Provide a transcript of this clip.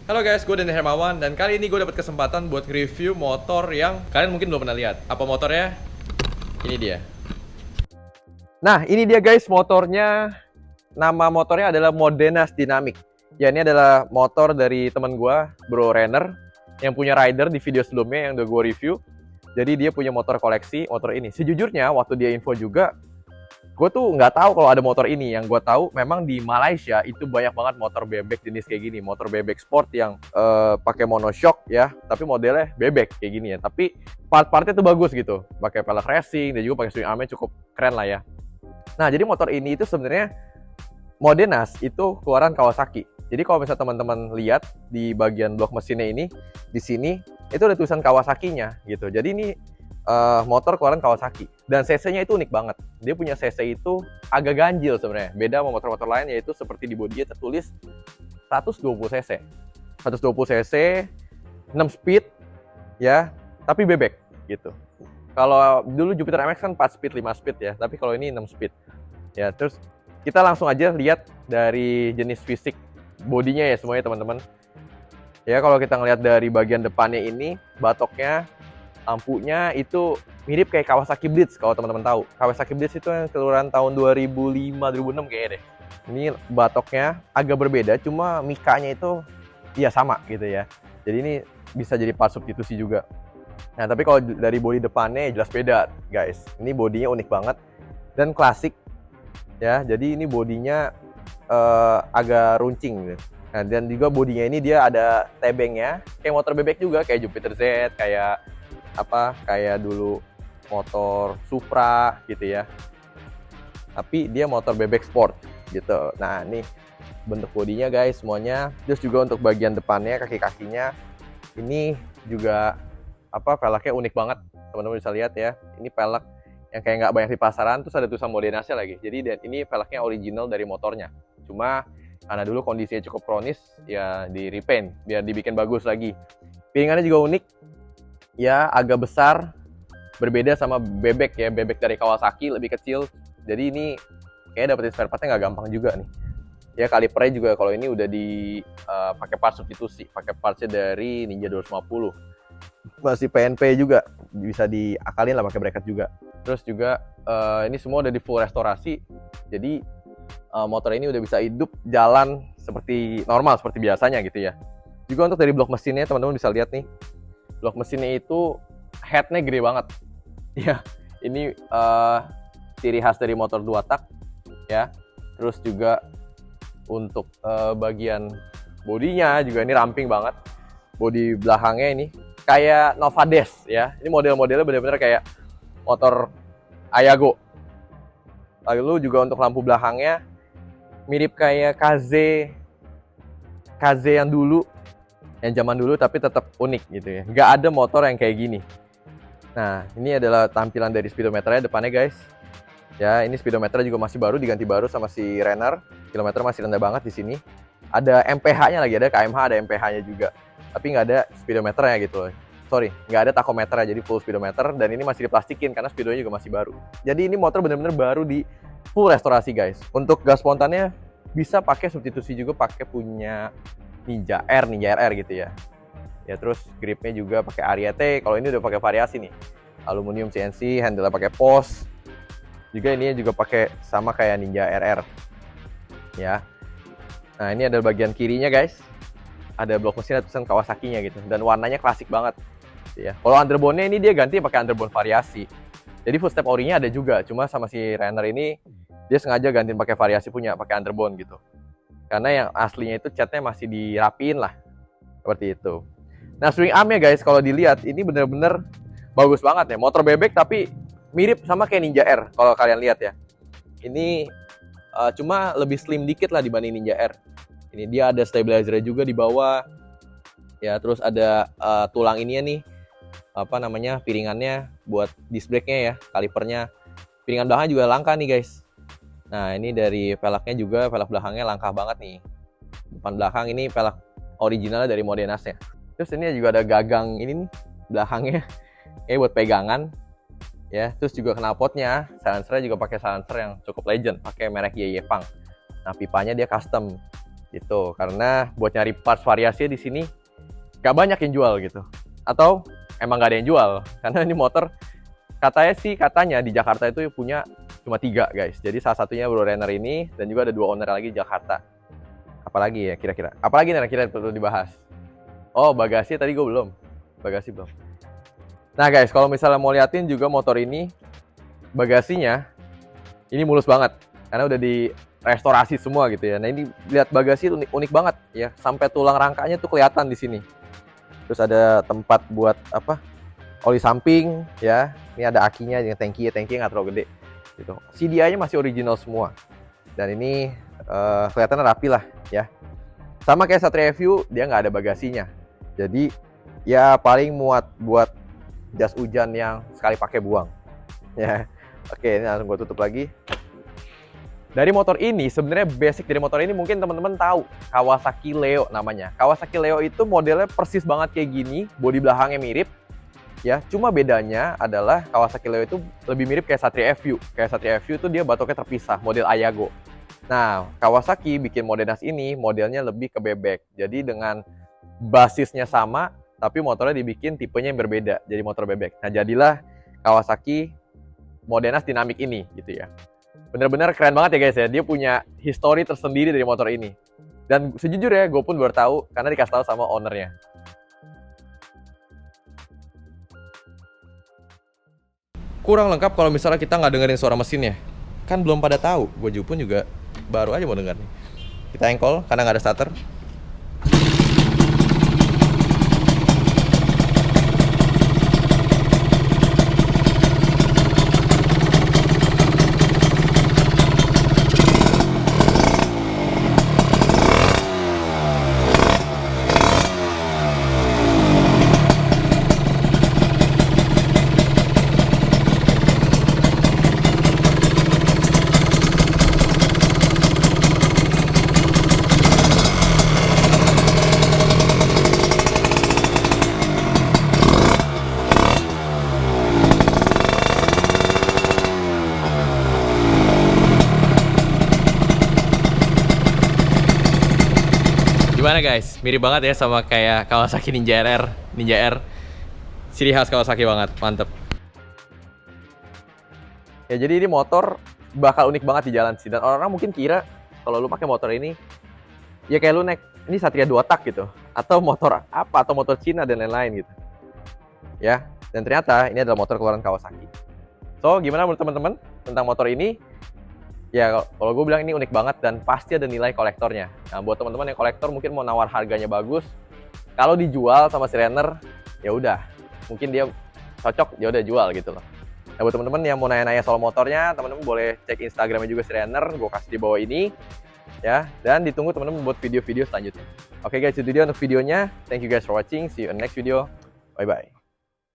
Halo guys, gue Daniel Hermawan dan kali ini gue dapat kesempatan buat review motor yang kalian mungkin belum pernah lihat. Apa motornya? Ini dia. Nah, ini dia guys motornya. Nama motornya adalah Modenas Dynamic. Ya, ini adalah motor dari teman gue, Bro Renner, yang punya rider di video sebelumnya yang udah gue review. Jadi dia punya motor koleksi motor ini. Sejujurnya waktu dia info juga, gue tuh nggak tahu kalau ada motor ini. Yang gue tahu memang di Malaysia itu banyak banget motor bebek jenis kayak gini, motor bebek sport yang pakai monoshock ya, tapi modelnya bebek kayak gini ya. Tapi part-partnya tuh bagus gitu, pakai pelek racing dan juga pakai swing armnya cukup keren lah ya. Nah, jadi motor ini itu sebenarnya Modenas itu keluaran Kawasaki. Jadi kalau misalnya teman-teman lihat di bagian blok mesinnya ini, di sini itu ada tulisan Kawasaki-nya gitu. Jadi ini motor keluaran Kawasaki dan cc-nya itu unik banget. Dia punya cc itu agak ganjil sebenarnya, beda sama motor-motor lain, yaitu seperti di bodinya tertulis 120 cc 120 cc 6 speed ya, tapi bebek gitu. Kalau dulu Jupiter MX kan 4 speed 5 speed ya, tapi kalau ini 6 speed ya. Terus kita langsung aja lihat dari jenis fisik bodinya ya semuanya teman-teman ya. Kalau kita ngelihat dari bagian depannya ini, batoknya, lampunya itu mirip kayak Kawasaki Blitz. Kalau teman-teman tahu, Kawasaki Blitz itu yang keluaran tahun 2005-2006 kayaknya deh. Ini batoknya agak berbeda, cuma mikanya itu ya sama gitu ya. Jadi ini bisa jadi part substitusi juga. Nah, tapi kalau dari bodi depannya jelas beda, guys. Ini bodinya unik banget dan klasik ya. Jadi ini bodinya agak runcing gitu. Nah, dan juga bodinya ini dia ada tebengnya, kayak motor bebek juga, kayak Jupiter Z, kayak dulu motor Supra gitu ya. Tapi dia motor bebek sport gitu. Nah, ini bentuk bodinya guys semuanya. Terus juga untuk bagian depannya, kaki-kakinya ini juga peleknya unik banget. Teman-teman bisa lihat ya. Ini pelek yang kayak nggak banyak di pasaran, terus ada tulisan Modenasnya lagi. Jadi ini peleknya original dari motornya. Cuma karena dulu kondisinya cukup kronis, ya di repaint biar dibikin bagus lagi. Piringannya juga unik. Ya, agak besar, berbeda sama bebek ya. Bebek dari Kawasaki lebih kecil. Jadi ini kayaknya dapetin spare partnya nggak gampang juga nih. Ya, kalipernya juga kalau ini udah pakai part substitusi, pakai partsnya dari Ninja 250. Masih PNP juga, bisa diakalin lah pakai bracket juga. Terus juga ini semua udah di full restorasi. Jadi motor ini udah bisa hidup jalan seperti normal, seperti biasanya gitu ya. Juga untuk dari blok mesinnya teman-teman bisa lihat nih. Blok mesinnya itu headnya gede banget ya. Ini ciri khas dari motor 2 tak ya. Terus juga untuk bagian bodinya juga ini ramping banget. Bodi belakangnya ini kayak Nova Dash ya. Ini model-modelnya benar-benar kayak motor Ayago. Lalu juga untuk lampu belakangnya mirip kayak KZ yang dulu, yang zaman dulu, tapi tetap unik gitu ya. Nggak ada motor yang kayak gini. Nah, ini adalah tampilan dari speedometernya depannya guys. Ya, ini speedometer juga masih baru, diganti baru sama si Renner. Kilometer masih rendah banget di sini. Ada MPH-nya lagi, ada KMH, ada MPH-nya juga. Tapi nggak ada speedometernya gitu loh. Sorry, nggak ada tachometernya, jadi full speedometer. Dan ini masih diplastikin karena speedonya juga masih baru. Jadi ini motor bener-bener baru di full restorasi guys. Untuk gas spontannya bisa pakai substitusi juga, pakai punya Ninja RR gitu ya. Ya, terus gripnya juga pakai Ariete. Kalau ini udah pakai variasi nih, aluminium CNC, handle pakai POS. Juga ini juga pakai sama kayak Ninja RR ya. Nah, ini ada bagian kirinya guys, ada blok mesin, ada tulisan Kawasaki-nya gitu, dan warnanya klasik banget ya. Kalau underbone-nya ini dia ganti pakai underbone variasi. Jadi footstep orinya ada juga, cuma sama si Renner ini dia sengaja gantiin pakai variasi punya, pakai underbone gitu. Karena yang aslinya itu catnya masih dirapiin lah, seperti itu. Nah, swing armnya guys, kalau dilihat ini bener-bener bagus banget ya. Motor bebek tapi mirip sama kayak Ninja R kalau kalian lihat ya. Ini cuma lebih slim dikit lah dibanding Ninja R. Ini dia ada stabilizer juga di bawah. Ya, terus ada tulang ininya nih, piringannya buat disc brake-nya ya, kalipernya. Piringan belakang juga langka nih guys. Nah, ini dari peleknya juga, pelek belakangnya langka banget nih. Depan belakang ini pelek originalnya dari Modenasnya. Terus ini juga ada gagang ini nih belakangnya, buat pegangan. Ya, terus juga knalpotnya, silencernya juga pakai silencer yang cukup legend, pakai merek Yeyepang. Nah, pipanya dia custom. Gitu, karena buat nyari parts variasi di sini gak banyak yang jual gitu. Atau emang gak ada yang jual, karena ini motor katanya di Jakarta itu punya cuma 3 guys. Jadi salah satunya Bro Renner ini, dan juga ada 2 owner lagi di Jakarta. Apalagi ya kira-kira? Apalagi nih kira-kira perlu dibahas? Oh, bagasi tadi gue belum. Bagasi belum. Nah guys, kalau misalnya mau liatin juga motor ini, bagasinya ini mulus banget. Karena udah di restorasi semua gitu ya. Nah ini lihat bagasi unik, unik banget ya, sampai tulang rangkanya tuh kelihatan di sini. Terus ada tempat buat apa? Oli samping ya. Ini ada akinya dengan tangki nggak terlalu gede. Gitu. CDI-nya masih original semua. Dan ini kelihatannya rapi lah ya. Sama kayak Satria View, dia nggak ada bagasinya. Jadi ya paling muat buat jas hujan yang sekali pakai buang. Ya. Oke, ini langsung gue tutup lagi. Dari motor ini, sebenarnya basic dari motor ini mungkin teman-teman tahu, Kawasaki Leo namanya. Kawasaki Leo itu modelnya persis banget kayak gini, bodi belakangnya mirip, ya. Cuma bedanya adalah Kawasaki Leo itu lebih mirip kayak Satria FU. Kayak Satria FU itu dia batoknya terpisah, model Ayago. Nah, Kawasaki bikin Modenas ini modelnya lebih ke bebek. Jadi dengan basisnya sama, tapi motornya dibikin tipenya yang berbeda, jadi motor bebek. Nah, jadilah Kawasaki Modenas Dynamic ini, gitu ya. Bener-bener keren banget ya guys ya, dia punya history tersendiri dari motor ini. Dan sejujurnya gue pun baru tahu karena dikasih tahu sama ownernya. Kurang lengkap kalau misalnya kita nggak dengerin suara mesinnya. Kan belum pada tahu, gue pun juga baru aja mau denger nih. Kita engkol karena nggak ada starter. Gimana guys? Mirip banget ya sama kayak Kawasaki Ninja R. Ciri khas Kawasaki banget, mantep. Ya jadi ini motor bakal unik banget di jalan sih. Dan orang-orang mungkin kira kalau lu pakai motor ini, ya kayak lu naik, ini Satria 2 tak gitu. Atau motor apa, atau motor Cina dan lain-lain gitu. Ya, dan ternyata ini adalah motor keluaran Kawasaki. So, gimana menurut teman-teman tentang motor ini? Ya, kalau gue bilang ini unik banget dan pasti ada nilai kolektornya. Nah, buat teman-teman yang kolektor mungkin mau nawar harganya bagus, kalau dijual sama si Renner, ya udah, mungkin dia cocok, ya udah jual gitu loh. Nah, buat teman-teman yang mau nanya-nanya soal motornya, teman-teman boleh cek Instagramnya juga si Renner, gue kasih di bawah ini, ya. Dan ditunggu teman-teman buat video-video selanjutnya. Oke guys, itu dia untuk videonya. Thank you guys for watching. See you in the next video. Bye bye.